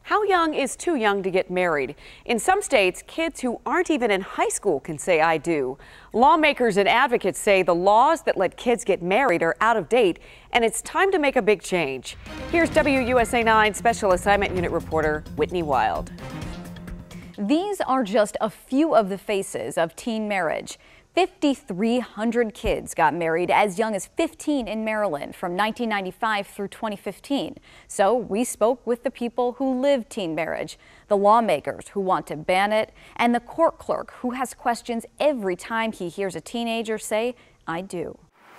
How young is too young to get married? In some states, kids who aren't even in high school can say I do. Lawmakers and advocates say the laws that let kids get married are out of date, and it's time to make a big change. Here's WUSA 9 Special Assignment Unit reporter Whitney Wild. These are just a few of the faces of teen marriage. 5,300 kids got married as young as 15 in Maryland from 1995 through 2015. So we spoke with the people who live teen marriage, the lawmakers who want to ban it, and the court clerk who has questions every time he hears a teenager say, I do.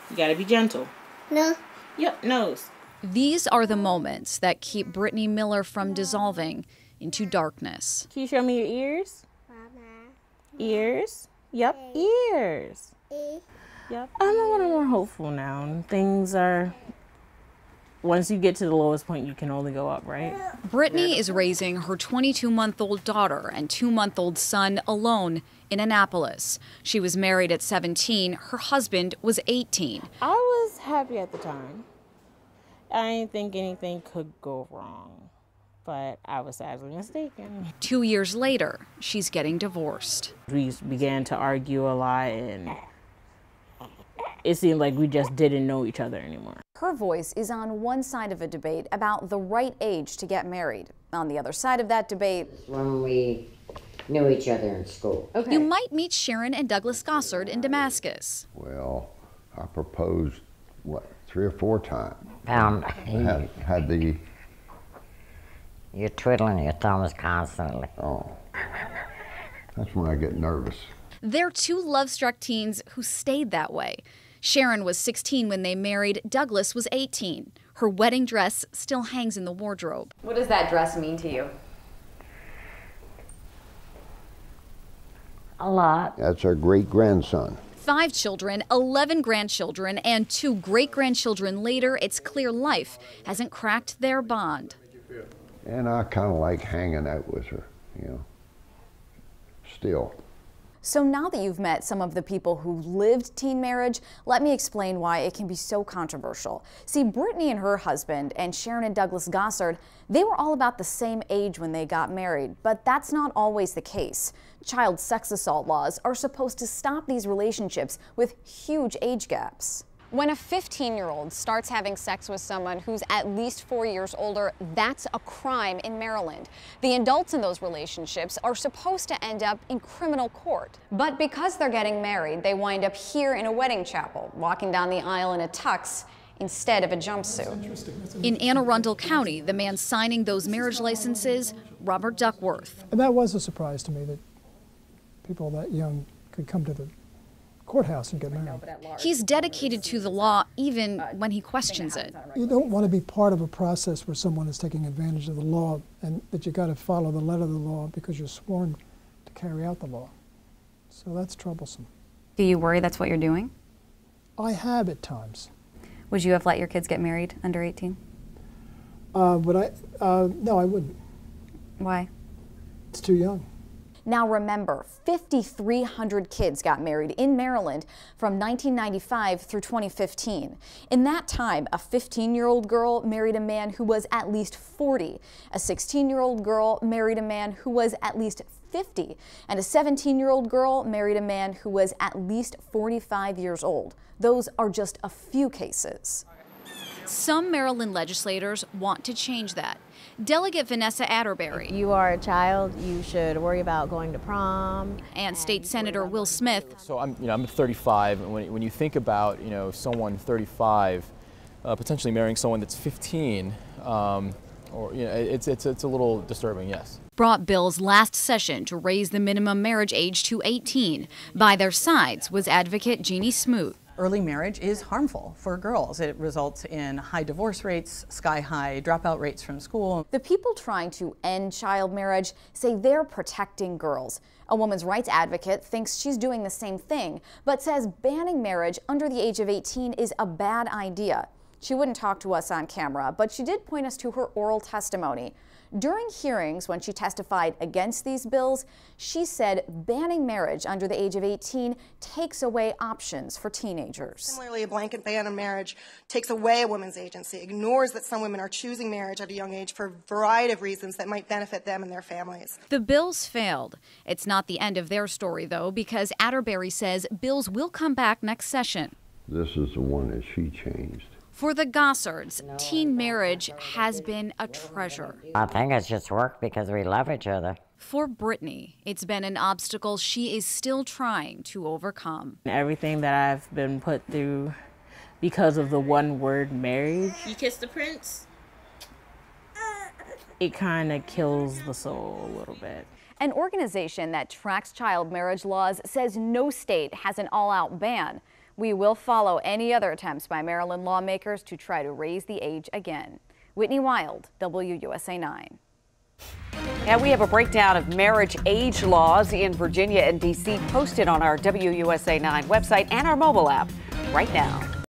You gotta be gentle. No. Yep, nose. These are the moments that keep Brittany Miller from dissolving into darkness. Can you show me your ears? Mama. Ears? Yep, ears. Yep. I'm a little more hopeful now. Things are, once you get to the lowest point, you can only go up, right? Brittany is raising her 22-month-old daughter and 2-month-old son alone in Annapolis. She was married at 17. Her husband was 18. I was happy at the time. I didn't think anything could go wrong, but I was sadly mistaken. 2 years later, she's getting divorced. We began to argue a lot, and it seemed like we just didn't know each other anymore. Her voice is on one side of a debate about the right age to get married. On the other side of that debate, when we knew each other in school. Okay. You might meet Sharon and Douglas Gossard in Damascus. Well, I proposed, 3 or 4 times. Had the... You're twiddling your thumbs constantly. Oh, that's when I get nervous. They're two love-struck teens who stayed that way. Sharon was 16 when they married. Douglas was 18. Her wedding dress still hangs in the wardrobe. What does that dress mean to you? A lot. That's our great-grandson. 5 children, 11 grandchildren, and 2 great-grandchildren later, it's clear life hasn't cracked their bond. And I kind of like hanging out with her, still. So now that you've met some of the people who lived teen marriage, let me explain why it can be so controversial. See, Brittany and her husband, and Sharon and Douglas Gossard, they were all about the same age when they got married, but that's not always the case. Child sex assault laws are supposed to stop these relationships with huge age gaps. When a 15-year-old starts having sex with someone who's at least 4 years older, that's a crime in Maryland. The adults in those relationships are supposed to end up in criminal court. But because they're getting married, they wind up here in a wedding chapel, walking down the aisle in a tux instead of a jumpsuit. In Anne Arundel County, the man signing those marriage licenses, Robert Duckworth. And that was a surprise to me that people that young could come to the courthouse and get married. He's dedicated to the law even when he questions it. You don't want to be part of a process where someone is taking advantage of the law and that you got to follow the letter of the law because you're sworn to carry out the law. So that's troublesome. Do you worry that's what you're doing? I have at times. Would you have let your kids get married under 18? No, I wouldn't. Why? It's too young. Now remember, 5,300 kids got married in Maryland from 1995 through 2015. In that time, a 15-year-old girl married a man who was at least 40. A 16-year-old girl married a man who was at least 50. And a 17-year-old girl married a man who was at least 45 years old. Those are just a few cases. Some Maryland legislators want to change that. Delegate Vanessa Atterbury. If you are a child, you should worry about going to prom. And State Senator Will Smith. So I'm 35, and when you think about someone 35 potentially marrying someone that's 15, it's a little disturbing, yes. Brought bills last session to raise the minimum marriage age to 18. By their sides was advocate Jeannie Smoot. Early marriage is harmful for girls. It results in high divorce rates, sky-high dropout rates from school. The people trying to end child marriage say they're protecting girls. A women's rights advocate thinks she's doing the same thing, but says banning marriage under the age of 18 is a bad idea. She wouldn't talk to us on camera, but she did point us to her oral testimony. During hearings, when she testified against these bills, she said banning marriage under the age of 18 takes away options for teenagers. Similarly, a blanket ban on marriage takes away a woman's agency, ignores that some women are choosing marriage at a young age for a variety of reasons that might benefit them and their families. The bills failed. It's not the end of their story, though, because Atterbury says bills will come back next session. This is the one that she changed. For the Gossards, teen marriage has been a treasure. I think it's just work because we love each other. For Brittany, it's been an obstacle she is still trying to overcome. Everything that I've been put through because of the one word marriage. You kissed the prince? It kind of kills the soul a little bit. An organization that tracks child marriage laws says no state has an all-out ban. We will follow any other attempts by Maryland lawmakers to try to raise the age again. Whitney Wild, WUSA 9. And we have a breakdown of marriage age laws in Virginia and D.C. posted on our WUSA 9 website and our mobile app right now.